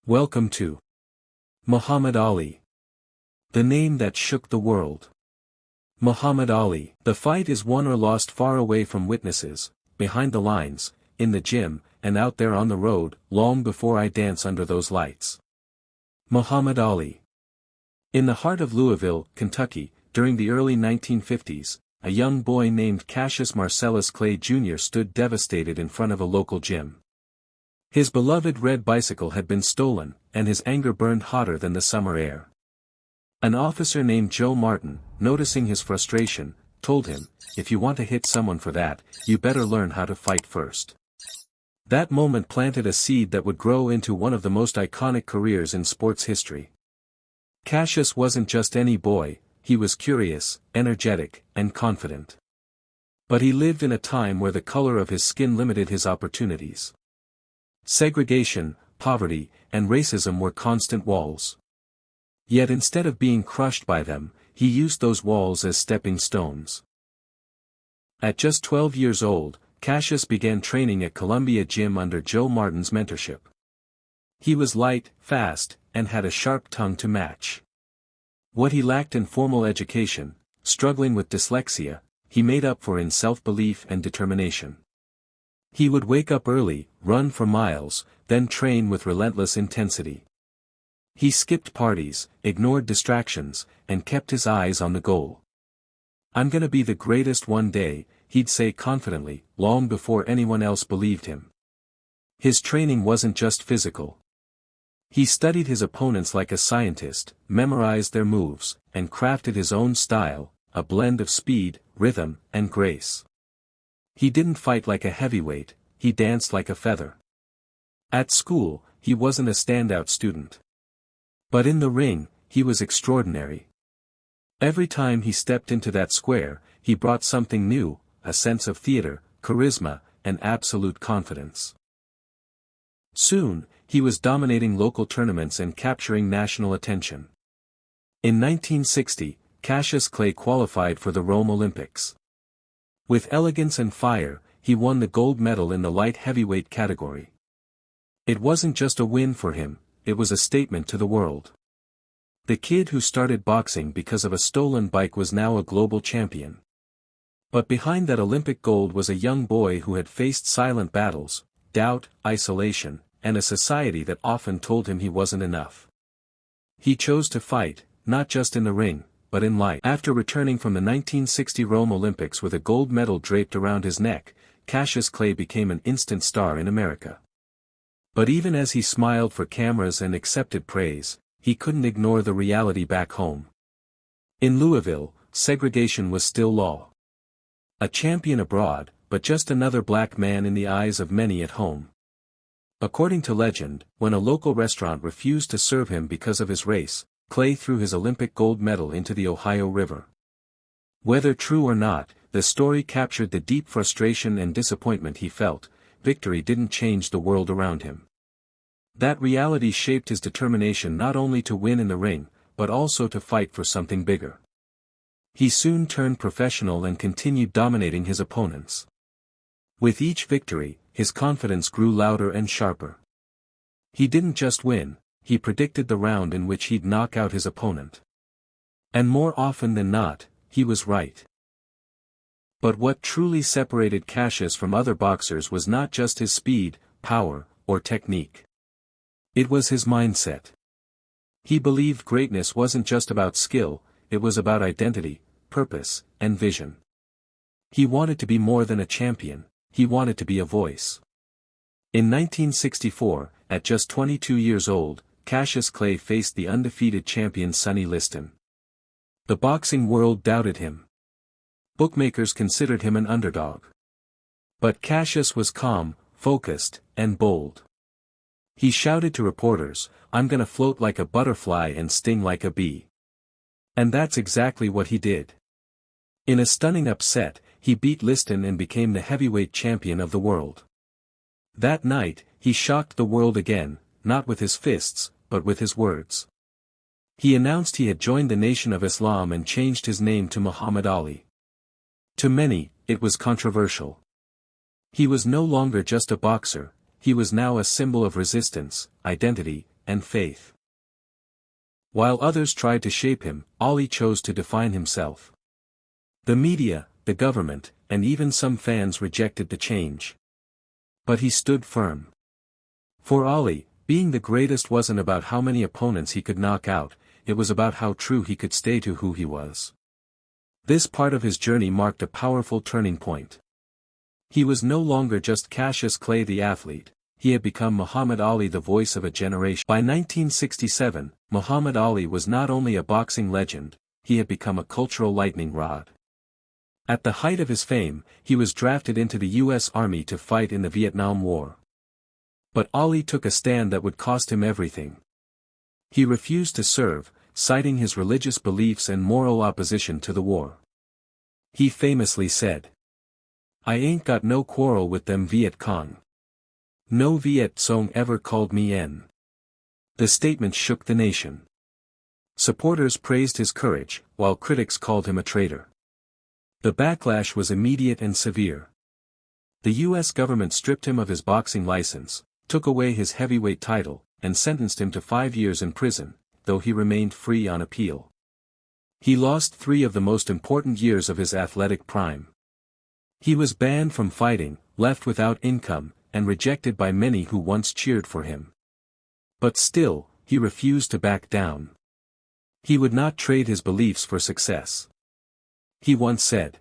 Welcome to Muhammad Ali. The name that shook the world. Muhammad Ali. The fight is won or lost far away from witnesses, behind the lines, in the gym, and out there on the road, long before I dance under those lights. Muhammad Ali. In the heart of Louisville, Kentucky, during the early 1950s, a young boy named Cassius Marcellus Clay Jr. stood devastated in front of a local gym. His beloved red bicycle had been stolen, and his anger burned hotter than the summer air. An officer named Joe Martin, noticing his frustration, told him, "If you want to hit someone for that, you better learn how to fight first." That moment planted a seed that would grow into one of the most iconic careers in sports history. Cassius wasn't just any boy, he was curious, energetic, and confident. But he lived in a time where the color of his skin limited his opportunities. Segregation, poverty, and racism were constant walls. Yet instead of being crushed by them, he used those walls as stepping stones. At just 12 years old, Cassius began training at Columbia Gym under Joe Martin's mentorship. He was light, fast, and had a sharp tongue to match. What he lacked in formal education, struggling with dyslexia, he made up for in self-belief and determination. He would wake up early, run for miles, then train with relentless intensity. He skipped parties, ignored distractions, and kept his eyes on the goal. "I'm gonna be the greatest one day," he'd say confidently, long before anyone else believed him. His training wasn't just physical. He studied his opponents like a scientist, memorized their moves, and crafted his own style, a blend of speed, rhythm, and grace. He didn't fight like a heavyweight, he danced like a feather. At school, he wasn't a standout student. But in the ring, he was extraordinary. Every time he stepped into that square, he brought something new, a sense of theater, charisma, and absolute confidence. Soon, he was dominating local tournaments and capturing national attention. In 1960, Cassius Clay qualified for the Rome Olympics. With elegance and fire, he won the gold medal in the light heavyweight category. It wasn't just a win for him, it was a statement to the world. The kid who started boxing because of a stolen bike was now a global champion. But behind that Olympic gold was a young boy who had faced silent battles, doubt, isolation, and a society that often told him he wasn't enough. He chose to fight, not just in the ring, but in life. After returning from the 1960 Rome Olympics with a gold medal draped around his neck, Cassius Clay became an instant star in America. But even as he smiled for cameras and accepted praise, he couldn't ignore the reality back home. In Louisville, segregation was still law. A champion abroad, but just another black man in the eyes of many at home. According to legend, when a local restaurant refused to serve him because of his race, Clay threw his Olympic gold medal into the Ohio River. Whether true or not, the story captured the deep frustration and disappointment he felt. Victory didn't change the world around him. That reality shaped his determination not only to win in the ring, but also to fight for something bigger. He soon turned professional and continued dominating his opponents. With each victory, his confidence grew louder and sharper. He didn't just win, he predicted the round in which he'd knock out his opponent. And more often than not, he was right. But what truly separated Cassius from other boxers was not just his speed, power, or technique. It was his mindset. He believed greatness wasn't just about skill, it was about identity, purpose, and vision. He wanted to be more than a champion, he wanted to be a voice. In 1964, at just 22 years old, Cassius Clay faced the undefeated champion Sonny Liston. The boxing world doubted him. Bookmakers considered him an underdog. But Cassius was calm, focused, and bold. He shouted to reporters, "I'm gonna float like a butterfly and sting like a bee." And that's exactly what he did. In a stunning upset, he beat Liston and became the heavyweight champion of the world. That night, he shocked the world again, not with his fists, but with his words. He announced he had joined the Nation of Islam and changed his name to Muhammad Ali. To many, it was controversial. He was no longer just a boxer, he was now a symbol of resistance, identity, and faith. While others tried to shape him, Ali chose to define himself. The media, the government, and even some fans rejected the change. But he stood firm. For Ali, being the greatest wasn't about how many opponents he could knock out, it was about how true he could stay to who he was. This part of his journey marked a powerful turning point. He was no longer just Cassius Clay the athlete, he had become Muhammad Ali, the voice of a generation. By 1967, Muhammad Ali was not only a boxing legend, he had become a cultural lightning rod. At the height of his fame, he was drafted into the U.S. Army to fight in the Vietnam War. But Ali took a stand that would cost him everything. He refused to serve, citing his religious beliefs and moral opposition to the war. He famously said, "I ain't got no quarrel with them Viet Cong. No Viet Cong ever called me en." The statement shook the nation. Supporters praised his courage, while critics called him a traitor. The backlash was immediate and severe. The U.S. government stripped him of his boxing license, took away his heavyweight title, and sentenced him to 5 years in prison, though he remained free on appeal. He lost 3 of the most important years of his athletic prime. He was banned from fighting, left without income, and rejected by many who once cheered for him. But still, he refused to back down. He would not trade his beliefs for success. He once said,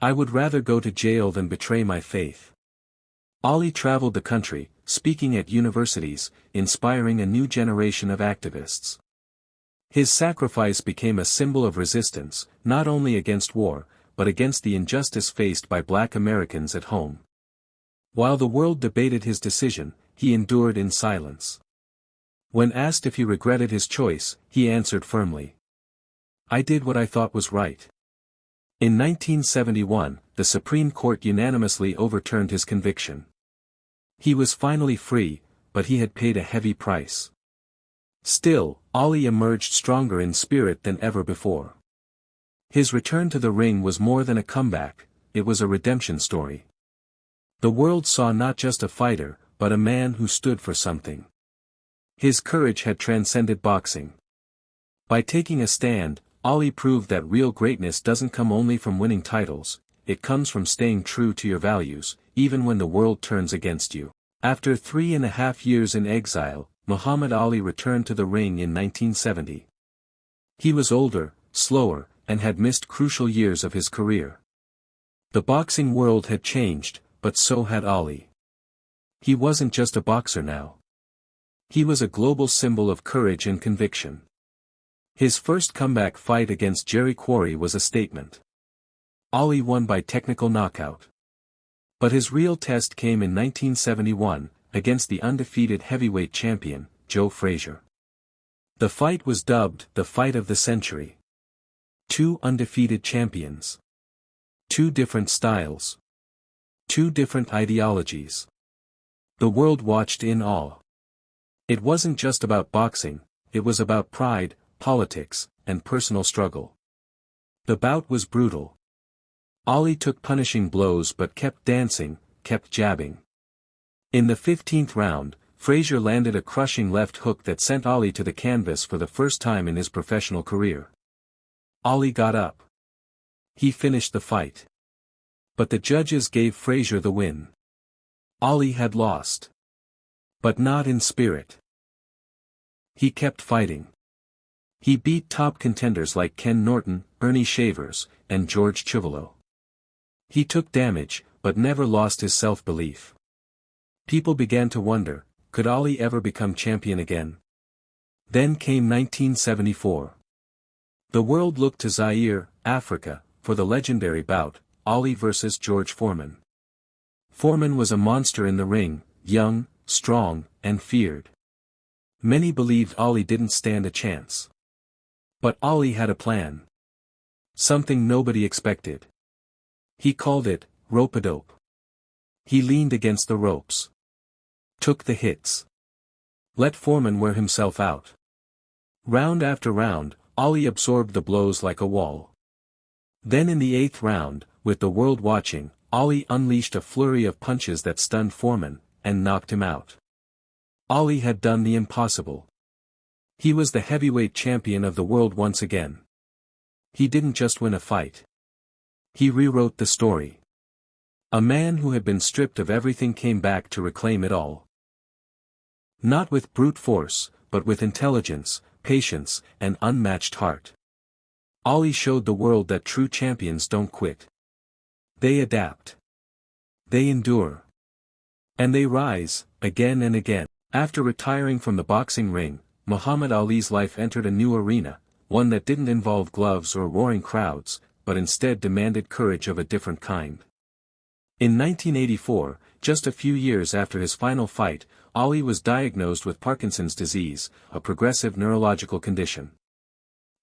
"I would rather go to jail than betray my faith." Ali traveled the country, speaking at universities, inspiring a new generation of activists. His sacrifice became a symbol of resistance, not only against war, but against the injustice faced by Black Americans at home. While the world debated his decision, he endured in silence. When asked if he regretted his choice, he answered firmly, "I did what I thought was right." In 1971, the Supreme Court unanimously overturned his conviction. He was finally free, but he had paid a heavy price. Still, Ali emerged stronger in spirit than ever before. His return to the ring was more than a comeback, it was a redemption story. The world saw not just a fighter, but a man who stood for something. His courage had transcended boxing. By taking a stand, Ali proved that real greatness doesn't come only from winning titles, it comes from staying true to your values, even when the world turns against you. After 3.5 years in exile, Muhammad Ali returned to the ring in 1970. He was older, slower, and had missed crucial years of his career. The boxing world had changed, but so had Ali. He wasn't just a boxer now. He was a global symbol of courage and conviction. His first comeback fight against Jerry Quarry was a statement. Ali won by technical knockout. But his real test came in 1971, against the undefeated heavyweight champion, Joe Frazier. The fight was dubbed the fight of the century. 2 undefeated champions. 2 different styles. 2 different ideologies. The world watched in awe. It wasn't just about boxing, it was about pride, politics, and personal struggle. The bout was brutal. Ali took punishing blows but kept dancing, kept jabbing. In the 15th round, Frazier landed a crushing left hook that sent Ali to the canvas for the first time in his professional career. Ali got up. He finished the fight. But the judges gave Frazier the win. Ali had lost. But not in spirit. He kept fighting. He beat top contenders like Ken Norton, Ernie Shavers, and George Chuvalo. He took damage, but never lost his self-belief. People began to wonder, could Ali ever become champion again? Then came 1974. The world looked to Zaire, Africa, for the legendary bout, Ali vs. George Foreman. Foreman was a monster in the ring, young, strong, and feared. Many believed Ali didn't stand a chance. But Ali had a plan. Something nobody expected. He called it, rope-a-dope. He leaned against the ropes. Took the hits. Let Foreman wear himself out. Round after round, Ali absorbed the blows like a wall. Then in the 8th round, with the world watching, Ali unleashed a flurry of punches that stunned Foreman, and knocked him out. Ali had done the impossible. He was the heavyweight champion of the world once again. He didn't just win a fight. He rewrote the story. A man who had been stripped of everything came back to reclaim it all. Not with brute force, but with intelligence, patience, and unmatched heart. Ali showed the world that true champions don't quit. They adapt. They endure. And they rise, again and again. After retiring from the boxing ring, Muhammad Ali's life entered a new arena, one that didn't involve gloves or roaring crowds, but instead demanded courage of a different kind. In 1984, just a few years after his final fight, Ali was diagnosed with Parkinson's disease, a progressive neurological condition.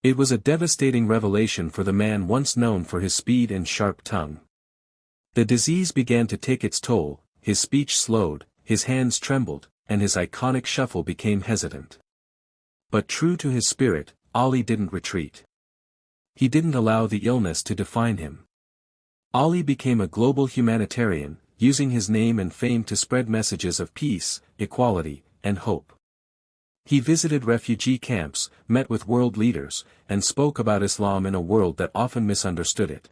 It was a devastating revelation for the man once known for his speed and sharp tongue. The disease began to take its toll, his speech slowed, his hands trembled, and his iconic shuffle became hesitant. But true to his spirit, Ali didn't retreat. He didn't allow the illness to define him. Ali became a global humanitarian, using his name and fame to spread messages of peace, equality, and hope. He visited refugee camps, met with world leaders, and spoke about Islam in a world that often misunderstood it.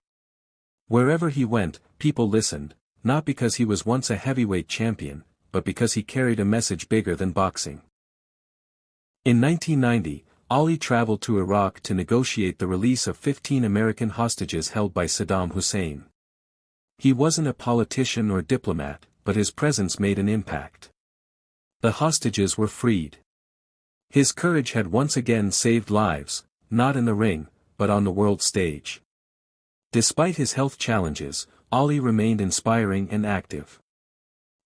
Wherever he went, people listened, not because he was once a heavyweight champion, but because he carried a message bigger than boxing. In 1990, Ali traveled to Iraq to negotiate the release of 15 American hostages held by Saddam Hussein. He wasn't a politician or diplomat, but his presence made an impact. The hostages were freed. His courage had once again saved lives, not in the ring, but on the world stage. Despite his health challenges, Ali remained inspiring and active.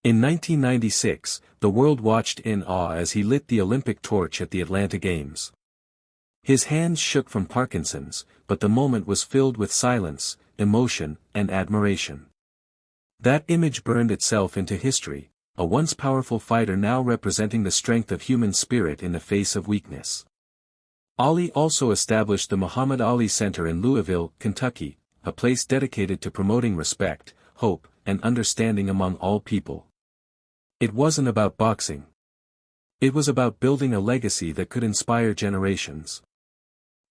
In 1996, the world watched in awe as he lit the Olympic torch at the Atlanta Games. His hands shook from Parkinson's, but the moment was filled with silence, emotion, and admiration. That image burned itself into history, a once powerful fighter now representing the strength of human spirit in the face of weakness. Ali also established the Muhammad Ali Center in Louisville, Kentucky, a place dedicated to promoting respect, hope, and understanding among all people. It wasn't about boxing. It was about building a legacy that could inspire generations.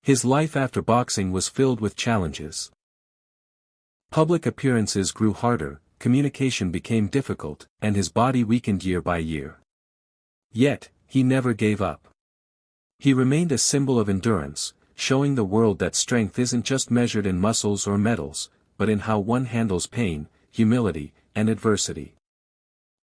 His life after boxing was filled with challenges. Public appearances grew harder, communication became difficult, and his body weakened year by year. Yet, he never gave up. He remained a symbol of endurance, showing the world that strength isn't just measured in muscles or medals, but in how one handles pain, humility, and adversity.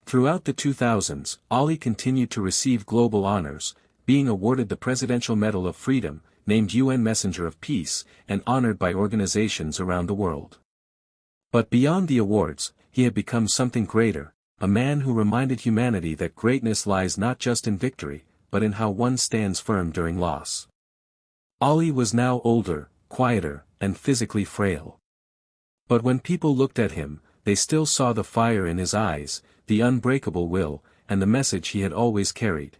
Throughout the 2000s, Ali continued to receive global honors, being awarded the Presidential Medal of Freedom, named UN Messenger of Peace, and honored by organizations around the world. But beyond the awards, he had become something greater, a man who reminded humanity that greatness lies not just in victory, but in how one stands firm during loss. Ali was now older, quieter, and physically frail. But when people looked at him, they still saw the fire in his eyes, the unbreakable will, and the message he had always carried.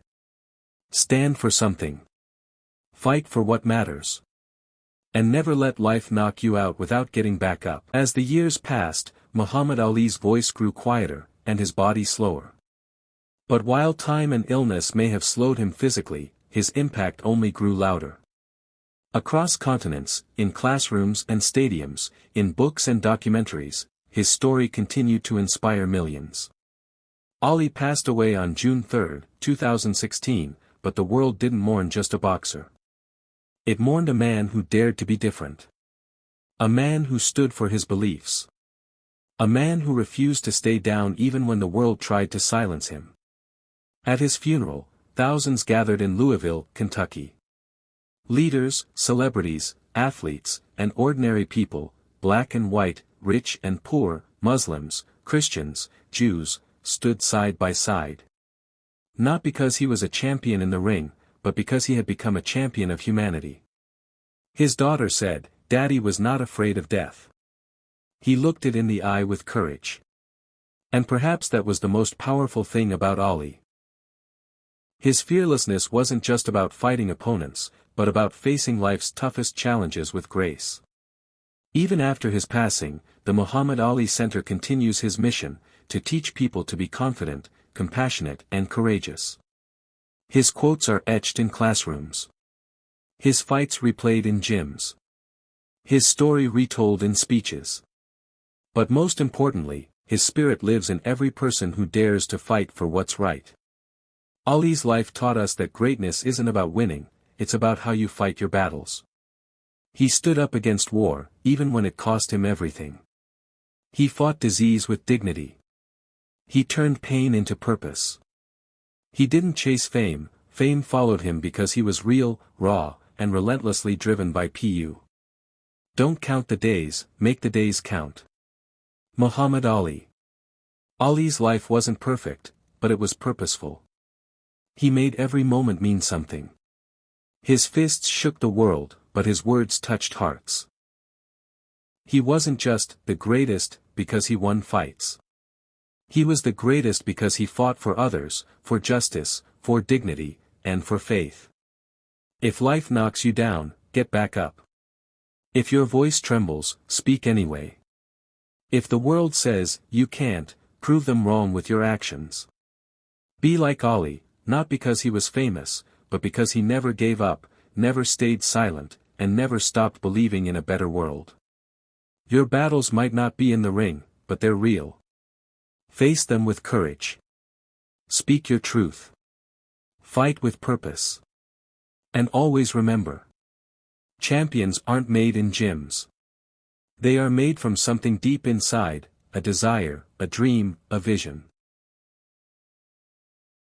Stand for something. Fight for what matters. And never let life knock you out without getting back up. As the years passed, Muhammad Ali's voice grew quieter, and his body slower. But while time and illness may have slowed him physically, his impact only grew louder. Across continents, in classrooms and stadiums, in books and documentaries, his story continued to inspire millions. Ali passed away on June 3, 2016, but the world didn't mourn just a boxer. It mourned a man who dared to be different. A man who stood for his beliefs. A man who refused to stay down even when the world tried to silence him. At his funeral, thousands gathered in Louisville, Kentucky. Leaders, celebrities, athletes, and ordinary people, black and white, rich and poor, Muslims, Christians, Jews, stood side by side. Not because he was a champion in the ring, but because he had become a champion of humanity. His daughter said, "Daddy was not afraid of death. He looked it in the eye with courage." And perhaps that was the most powerful thing about Ali. His fearlessness wasn't just about fighting opponents, but about facing life's toughest challenges with grace. Even after his passing, the Muhammad Ali Center continues his mission, to teach people to be confident, compassionate and courageous. His quotes are etched in classrooms. His fights replayed in gyms. His story retold in speeches. But most importantly, his spirit lives in every person who dares to fight for what's right. Ali's life taught us that greatness isn't about winning, it's about how you fight your battles. He stood up against war, even when it cost him everything. He fought disease with dignity. He turned pain into purpose. He didn't chase fame, fame followed him because he was real, raw, and relentlessly driven by PU. Don't count the days, make the days count. Muhammad Ali. Ali's life wasn't perfect, but it was purposeful. He made every moment mean something. His fists shook the world, but his words touched hearts. He wasn't just the greatest because he won fights. He was the greatest because he fought for others, for justice, for dignity, and for faith. If life knocks you down, get back up. If your voice trembles, speak anyway. If the world says, you can't, prove them wrong with your actions. Be like Ali, not because he was famous, but because he never gave up, never stayed silent, and never stopped believing in a better world. Your battles might not be in the ring, but they're real. Face them with courage. Speak your truth. Fight with purpose. And always remember. Champions aren't made in gyms. They are made from something deep inside, a desire, a dream, a vision.